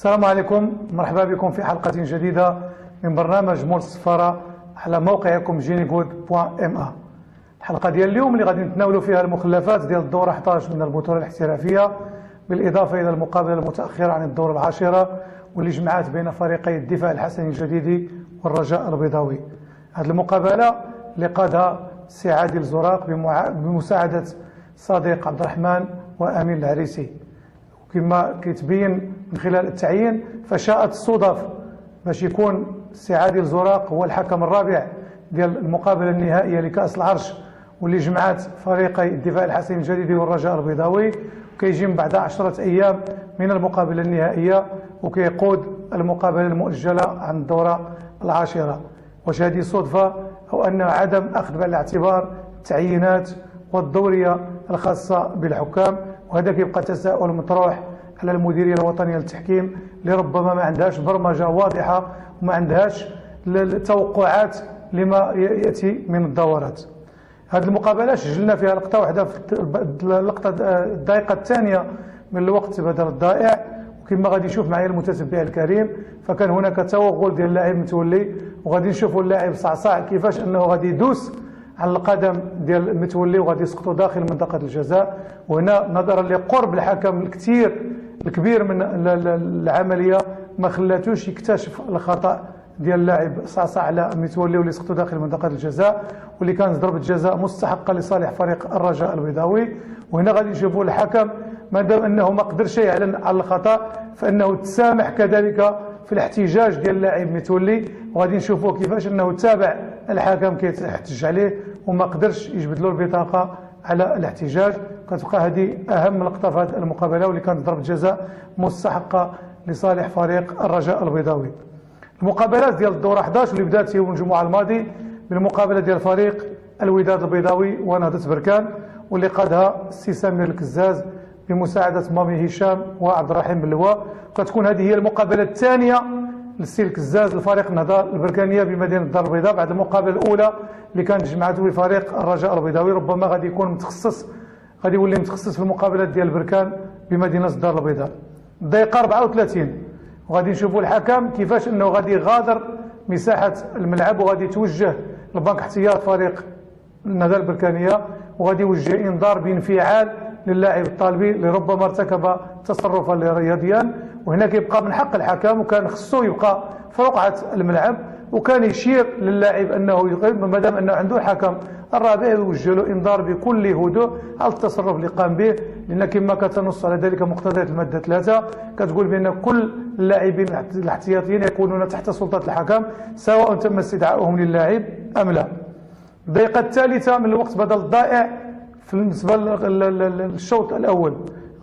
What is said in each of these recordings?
السلام عليكم، مرحبا بكم في حلقة جديدة من برنامج مول الصفارة على موقعكم genigood.ma. الحلقة ديال اليوم اللي غادي نتناولوا فيها المخلفات ديال الدورة 11 من البطولة الاحترافية، بالإضافة إلى المقابلة المتأخرة عن الدورة العاشرة واللي جمعت بين فريقي الدفاع الحسني الجديدي والرجاء البيضاوي. هذه المقابلة اللي قادها السي عادل زراق بمساعدة صديق عبد الرحمن وأمين العريسي. كما كيتبين من خلال التعيين، فشاءت الصدف باش يكون السي عادل زراق هو الحكم الرابع ديال المقابله النهائيه لكاس العرش، واللي جمعت فريقي الدفاع الحسني الجديدي والرجاء البيضاوي، وكيجي من بعد 10 ايام من المقابله النهائيه، وكيقود المقابله المؤجله عن الدوره العاشره. واش هذه صدفه او ان عدم اخذ بعين الاعتبار التعيينات والدوريه الخاصه بالحكام؟ وهذا كيبقى تساؤل مطروح على المديريه الوطنيه للتحكيم، اللي ربما ما عندهاش برمجه واضحه وما عندهاش التوقعات لما ياتي من الدورات. هذه المقابله سجلنا فيها لقطه واحده في اللقطه الدقيقه الثانيه من الوقت بدل الضائع، وكما غادي يشوف معايا المتتبع الكريم، فكان هناك توغل ديال اللاعب متولي، وغادي نشوفوا اللاعب صعصع كيفاش انه غادي يدوس على القدم ديال المتولي وغادي يسقطوا داخل منطقه الجزاء. وهنا نظرا لقرب الحكم الكبير من العمليه ما خلاتوش يكتشف الخطا ديال اللاعب صعصع على متولي واللي سقطوا داخل منطقه الجزاء، واللي كانت ضربه جزاء مستحقه لصالح فريق الرجاء البيضاوي. وهنا غادي نشوفوا الحكم ما دام انه ما قدرش يعلن على الخطا، فانه تسامح كذلك في الاحتجاج ديال اللاعب متولي، وغادي نشوفوا كيفاش انه تابع الحكم كيحتج عليه وما قدرش يجبد له البطاقه على الاحتجاج. كتبقى هذه اهم لقطه في هذه المقابله، واللي كانت ضربه جزاء مستحقه لصالح فريق الرجاء البيضاوي. المقابلات ديال الدوره 11 اللي بدات يوم الجمعه الماضي بالمقابله ديال فريق الوداد البيضاوي ونهضه بركان، واللي قادها السي سمير الكزاز بمساعده مامي هشام وعبد الرحيم بلواء. كتكون هذه هي المقابله الثانيه للسي الكزاز لفريق النهضه البركانيه بمدينه الدار البيضاء، بعد المقابله الاولى اللي كانت جمعته بفريق الرجاء البيضاوي. ربما غادي يكون غادي يولي متخصص في المقابلات ديال بركان بمدينه الدار البيضاء. الدقيقه 34 وغادي نشوفوا الحكم كيفاش انه غادي يغادر مساحه الملعب وغادي يتوجه لبنك احتياط فريق النهضه البركانيه، وغادي يوجه انذار بانفعال للاعب الطالبي اللي ربما ارتكب تصرفا رياضيا. وهنا كيبقى من حق الحكم، وكان خصو يبقى في رقعه الملعب، وكان يشير للاعب انه يغيب ما دام انه عنده الحكم الرابع، يوجه له انذار بكل هدوء على التصرف اللي قام به، لان كما كتنص على ذلك مقتضيات الماده 3 كتقول بان كل اللاعبين الاحتياطيين يكونون تحت سلطه الحكم سواء تم استدعائهم للاعب ام لا. الدقيقه الثالثه من الوقت بدل الضائع بالنسبه للشوط الاول،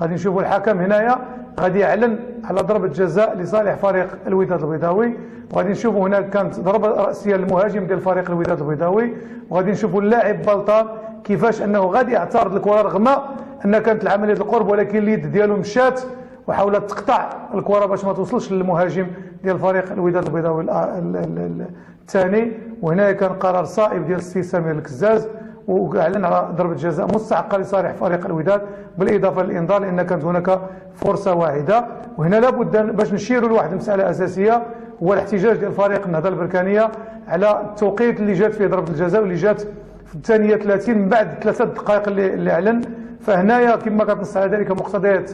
غادي نشوفوا الحكم هنايا غادي يعلن على ضربه جزاء لصالح فريق الوداد البيضاوي، وغادي نشوفوا هناك كانت ضربه راسيه للمهاجم ديال فريق الوداد البيضاوي، وغادي نشوفوا اللاعب بلطان كيفاش انه غادي يعترض الكره رغم ان كانت العمليه القرب، ولكن اليد ديالو مشات وحاولت تقطع الكره باش ما توصلش للمهاجم ديال فريق الوداد البيضاوي الثاني. وهنا كان قرار صائب ديال السي سمير الكزاز، واعلن على ضربه جزاء مستحقه لصالح فريق الوداد بالاضافه للانذار، لان كانت هناك فرصه واحده. وهنا لابد باش نشيروا لواحد المساله اساسيه، هو الاحتجاج ديال فريق النهضه البركانيه على التوقيت اللي جات فيه ضربه الجزاء، واللي جات في الثانيه 30 من بعد 3 دقائق اللي اعلن. فهنايا كما كتنص على ذلك مقتضيات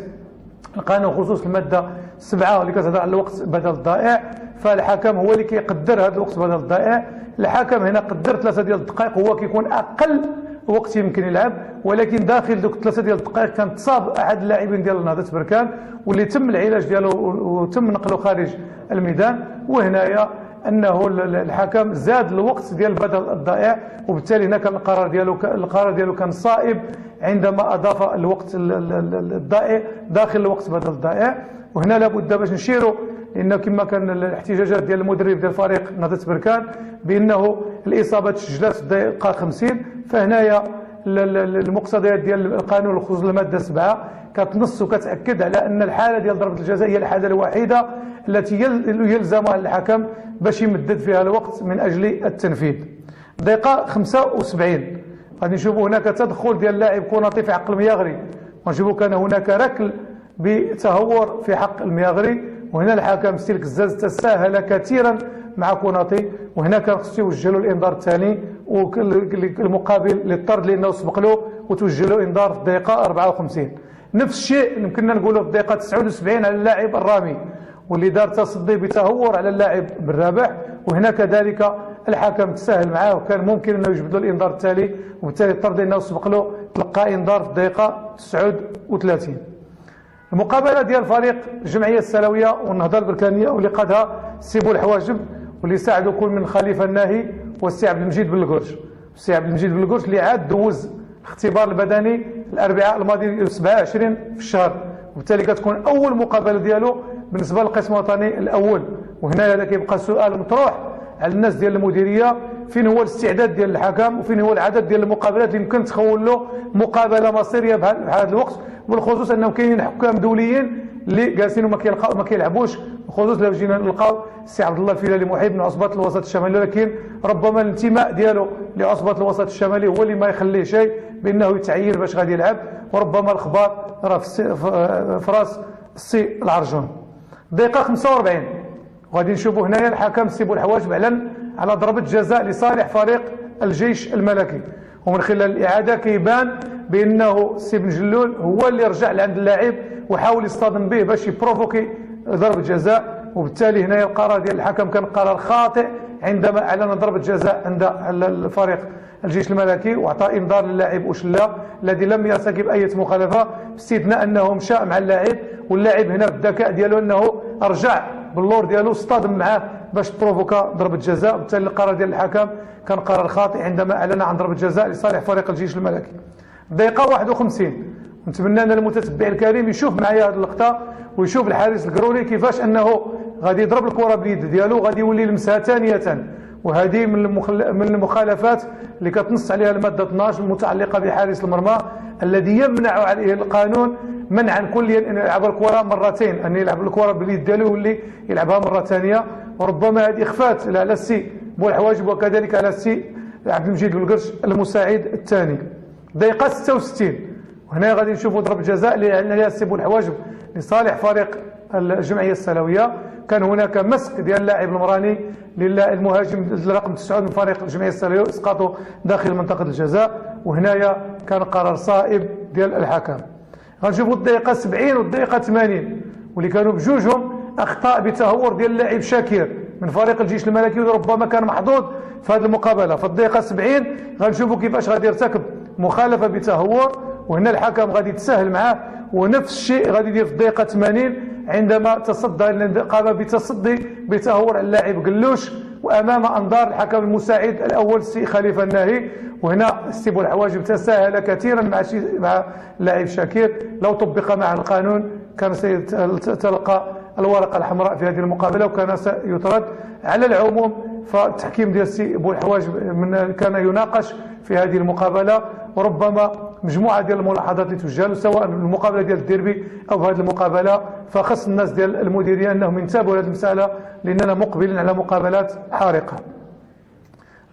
القانون خصوص الماده 7 اللي كتهضر على الوقت بدل الضائع، فالحكم هو اللي كيقدر هذا الوقت بدل الضائع. الحكم هنا قدر 3 ديال الدقائق، هو كيكون اقل وقت يمكن يلعب، ولكن داخل دوك 3 ديال الدقائق كان تصاب احد اللاعبين ديال نهضه بركان واللي تم العلاج ديالو وتم نقله خارج الميدان. وهنايا انه الحكم زاد الوقت ديال بدل الضائع، وبالتالي هنا كان القرار ديالو كان صائب عندما اضاف الوقت الضائع داخل الوقت بدل الضائع. وهنا لابد باش نشيروا، لان كما كان الاحتجاجات ديال المدرب ديال فريق نهضه بركان بانه الاصابه تسجلت في الدقيقه 50، فهنايا المقتضيات ديال القانون الخصوص الماده 7 كتنص وكتاكد على ان الحاله ديال ضربه الجزاء هي الحاله الوحيده التي يلزمها الحكم باش يمدد فيها الوقت من اجل التنفيذ. دقيقه 75 غادي نشوفوا هناك تدخل ديال اللاعب كوناطي في حق المياغري، ونشوفوا كان هناك ركل بتهور في حق المياغري، وهنا الحكم ستيل كزاز تساهل كثيرا مع كوناطي، وهنا كان خصو يوجه له الانذار الثاني والمقابل للطرد لانه سبق له وتوجه له انذار في الدقيقه 54. نفس الشيء يمكننا نقوله في الدقيقه 79 على اللاعب الرامي واللي دار تصدي بتهور على اللاعب بالرابح، وهنا كذلك الحكم تساهل معاه وكان ممكن انه يجبد له الانذار التالي وبالتالي الطرد انه سبق له تلقى انذار في الدقيقه 39. المقابله ديال فريق الجمعيه السلويه والنهضه البركانيه واللي قادها السي بوالحواجب واللي ساعدوا كل من خليفه الناهي والسي عبد المجيد بالقرش. السي عبد المجيد بالقرش اللي عاد دوز الاختبار البدني الاربعاء الماضي 27 في الشهر، وبالتالي كتكون اول مقابله ديالو بالنسبه للقسم الوطني الاول. وهنا كيبقى السؤال مطروح على الناس ديال المديريه، فين هو الاستعداد ديال الحكم وفين هو العدد ديال المقابلات اللي يمكن تخول له مقابله مصيريه بهذا الوقت، بالخصوص انهم كاينين حكام دوليين اللي جالسين وما كيلعبوش، بخصوص لو جينا نلقاو السي عبد الله الفيلالي محب من عصبه الوسط الشمالي، ولكن ربما الانتماء ديالو لعصبه الوسط الشمالي هو اللي ما يخليه شيء بانه يتعين باش غادي يلعب، وربما الاخبار راه في راس السي العرجون. دقيقه 45 وغادي نشوفوا هنايا الحكم السي بوالحواجب اعلن على ضربه جزاء لصالح فريق الجيش الملكي، ومن خلال الاعاده كيبان بانه السي بن جلول هو اللي رجع لعند اللاعب وحاول يصطدم به باش يبروفوكي ضربه جزاء، وبالتالي هنايا القرار ديال الحكم كان قرار خاطئ عندما اعلن ضربه جزاء عند الفريق الجيش الملكي واعطى انذار للاعب اوشلا الذي لم يرتكب اي مخالفه، باستثناء انه مشى مع اللاعب واللاعب هنا بالذكاء ديالو انه رجع باللور ديالو اصطدم معاه باش بروفوكا ضربه جزاء، وبالتالي القرار ديال الحكم كان قرار خاطئ عندما اعلن عن ضربه جزاء لصالح فريق الجيش الملكي. دقيقه 51 نتمنى ان المتتبع الكريم يشوف معايا هذه اللقطه ويشوف الحارس القرولي كيفاش انه غادي يضرب الكره باليد ديالو غادي يولي يلمسها ثانيه، وهذه من المخالفات اللي كتنص عليها الماده 12 المتعلقه بحارس المرمى الذي يمنع عليه القانون منعا كليا ان يلعب الكره مرتين، ان يلعب الكره باليد ديالو واللي يلعبها مره ثانيه، وربما هذه اخفات على السي بوالحواجب وكذلك على السي عبد المجيد بالقرش المساعد الثاني. دقيقه 66 وهنا غادي نشوفوا ضربه جزاء اللي اعلن عليها السي بوالحواجب لصالح فريق الجمعيه السلويه. كان هناك مسك ديال اللاعب المراني للمهاجم رقم 9 من فريق الجمعيه السلويه اسقاطه داخل منطقه الجزاء، وهنايا كان قرار صائب ديال الحكم. غنشوفوا الدقيقه 70 والدقيقه 80 واللي كانوا بجوجهم اخطاء بتهور ديال اللاعب شاكر من فريق الجيش الملكي وربما كان محظوظ في هذه المقابله. في الدقيقه 70 غنشوفوا كيفاش غادي يرتكب مخالفه بتهور، وهنا الحكم غادي يتساهل معاه، ونفس الشيء غادي يدير في الدقيقه 80 عندما قام بتصدي بتهور على اللاعب قلوش وامام انظار الحكم المساعد الاول السي خليفه الناهي. وهنا السي بوالحواجب تساهل كثيرا مع اللاعب شاكر، لو طبق مع القانون كان سيتلقى الورقه الحمراء في هذه المقابله وكان سيطرد. على العموم فالتحكيم ديال السي بوالحواجب كان يناقش في هذه المقابله، وربما مجموعه ديال الملاحظات اللي توجه له سواء المقابله ديال الديربي او هذه المقابله، فخص الناس ديال المديريه انهم ينتبهوا لهذه المساله لاننا مقبلين على مقابلات حارقه.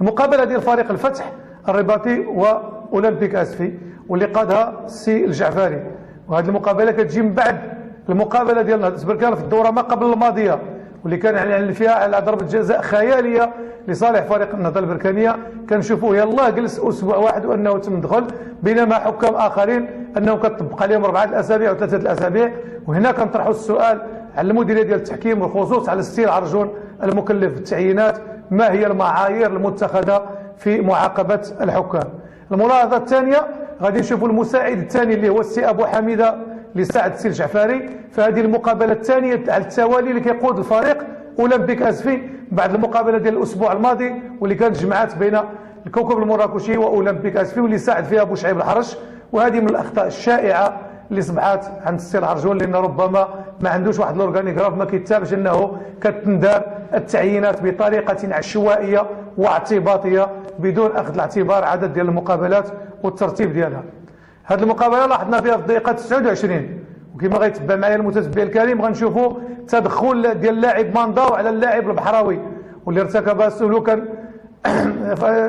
المقابله ديال فريق الفتح الرباطي واولمبيك اسفي واللي قادها السي الجعفري، وهذه المقابله كتجي من بعد المقابله ديال نهضه بركان في الدوره ما قبل الماضيه واللي كان يعني فيها على ضربه جزاء خياليه لصالح فريق النهضه البركانيه. كنشوفوه يلاه جلس اسبوع واحد وانه تم دخل، بينما حكام اخرين انهم كتطبق عليهم 4 الاسابيع و 3 الاسابيع. وهنا كنطرحوا السؤال على المديريه ديال التحكيم والخصوص على السي العرجون المكلف بالتعيينات، ما هي المعايير المتخذه في معاقبه الحكام؟ الملاحظه الثانيه غادي نشوفوا المساعد الثاني اللي هو السي ابو حميده لساعد السي الجعفري في هذه المقابله الثانيه على التوالي اللي كيقود الفريق اولمبيك اسفي بعد المقابله ديال الاسبوع الماضي واللي كانت جمعات بين الكوكب المراكشي واولمبيك اسفي واللي ساعد فيها ابو شعيب الحرش. وهذه من الاخطاء الشائعه اللي صبحات عند السي العرجون، لان ربما ما عندوش واحد الاورغانيغراف، ما كيتابعش انه كتندار التعيينات بطريقه عشوائيه واعتباطيه بدون اخذ الاعتبار عدد ديال المقابلات والترتيب ديالها. هذه المقابله لاحظنا فيها في الدقيقه 29 وكما غيتبع معايا المتتبع الكريم غنشوفوا تدخل ديال اللاعب مانداو على اللاعب البحراوي واللي ارتكب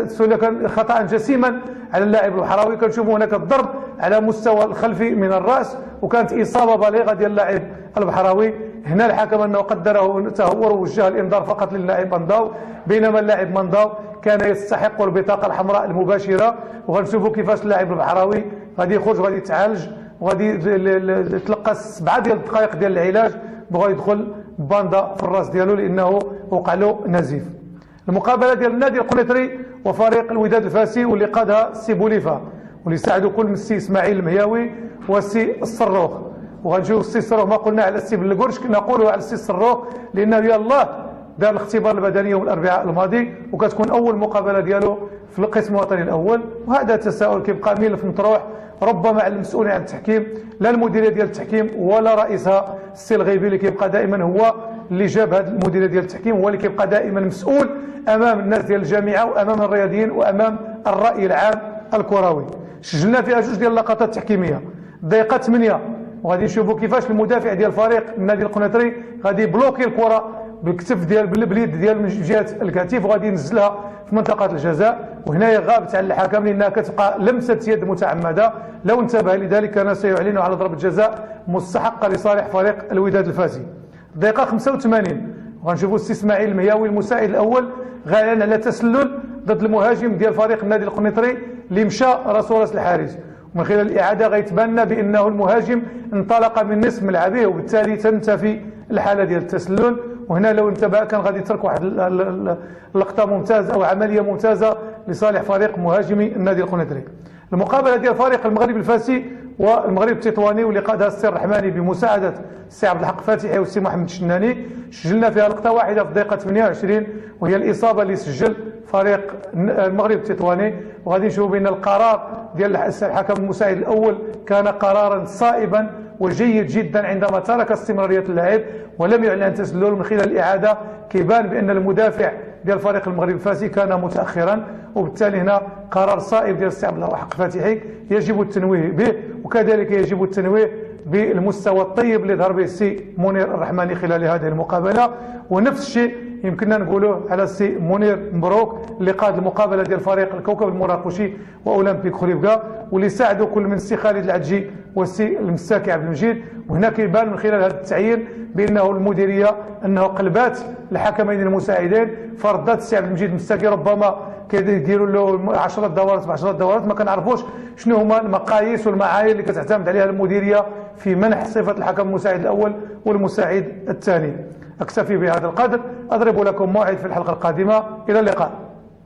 سلوكا خطا جسيما على اللاعب البحراوي. كنشوفوا هناك الضرب على مستوى الخلفي من الراس، وكانت اصابه بالغه ديال اللاعب البحراوي. هنا الحكم انه قدره تهور ووجه الانذار فقط للاعب منداو، بينما اللاعب منداو كان يستحق البطاقه الحمراء المباشره. وغنشوفوا كيفاش اللاعب البحراوي غادي يخرج وغادي يتعالج وغادي يتلقى 7 ديال الدقائق ديال العلاج بغى يدخل باندا في الراس ديالو لانه وقع له نزيف. المقابله ديال النادي القنيطري وفريق الوداد الفاسي واللي قادها السي بوليفا، واللي ساعدوا كل من السي اسماعيل المهياوي والسي الصروخ. وغنشوف السي الصروخ ما قلنا على السي بلقرش، نقولوا على السي الصروخ لانه يلاه دار الاختبار البدني يوم الاربعاء الماضي، وكتكون اول مقابله ديالو في القسم الوطني الاول. وهذا تساؤل كيبقى ملف مطروح ربما على المسؤولين عن التحكيم، لا المديريه ديال التحكيم ولا رئيسها السي الغيبي اللي كيبقى دائما هو اللي جاب هذه المديريه ديال التحكيم، هو اللي كيبقى دائما مسؤول امام الناس ديال الجامعه وامام الرياضيين وامام الراي العام الكروي. سجلنا فيها 2 ديال اللقطات التحكيميه، دقيقه 8 وغادي نشوفوا كيفاش المدافع ديال فريق النادي القنيطري غادي بلوكي الكره بالكتف ديال باليد ديال من جهه الكتف وغادي ينزلها في منطقه الجزاء. وهنايا غابت على الحكم لانها كتبقى لمسه يد متعمده، لو انتبه لذلك كان سيعلن على ضربه جزاء مستحقه لصالح فريق الوداد الفاسي. دقيقه 85 وغنشوفوا السي اسماعيل المهياوي المساعد الاول غايا على تسلل ضد المهاجم ديال فريق النادي القنيطري اللي مشى راس الحارس، ومن خلال الاعاده غيتبان لنا بانه المهاجم انطلق من نصف ملعبه وبالتالي تنتفي الحاله ديال التسلل. وهنا لو انتبه كان غادي يترك واحد اللقطه ممتازه او عمليه ممتازه لصالح فريق مهاجمي النادي القنيطري. المقابله ديال فريق المغرب الفاسي والمغرب التطواني واللي قادها السي الرحماني بمساعده السي عبد الحق فاتحي والسي محمد الشناني، سجلنا فيها لقطه واحده في الدقيقه 28 وهي الاصابه اللي سجل فريق المغرب التطواني. وغادي نشوفوا بان القرار ديال الحكم المساعد الاول كان قرارا صائبا وجيد جدا عندما ترك استمراريه اللاعب ولم يعلن عن تسلل. من خلال الاعاده كيبان بان المدافع ديال فريق المغرب الفاسي كان متاخرا، وبالتالي هنا قرار صائب ديال السي عبد الحق فاتحي يجب التنويه به، وكذلك يجب التنويه بالمستوى الطيب اللي ظهر به السي منير الرحماني خلال هذه المقابله. ونفس الشيء يمكننا نقولوه على السي منير مبروك اللي قاد المقابله ديال فريق الكوكب المراقشي واولمبيك خليفكا، واللي ساعدوا كل من السي خالد العدجي والسي المساكي عبد المجيد. وهنا كيبان من خلال هذا التعيين بانه المديريه انه قلبات الحكمين المساعدين، فردات السي عبد المجيد المساكي ربما كيديروا له 10 دورات ب10 دورات، ما كنعرفوش شنو هما المقاييس والمعايير اللي كتعتمد عليها المديريه في منح صفه الحكم المساعد الاول والمساعد الثاني. اكتفي بهذا القدر، اضرب لكم موعد في الحلقه القادمه، الى اللقاء.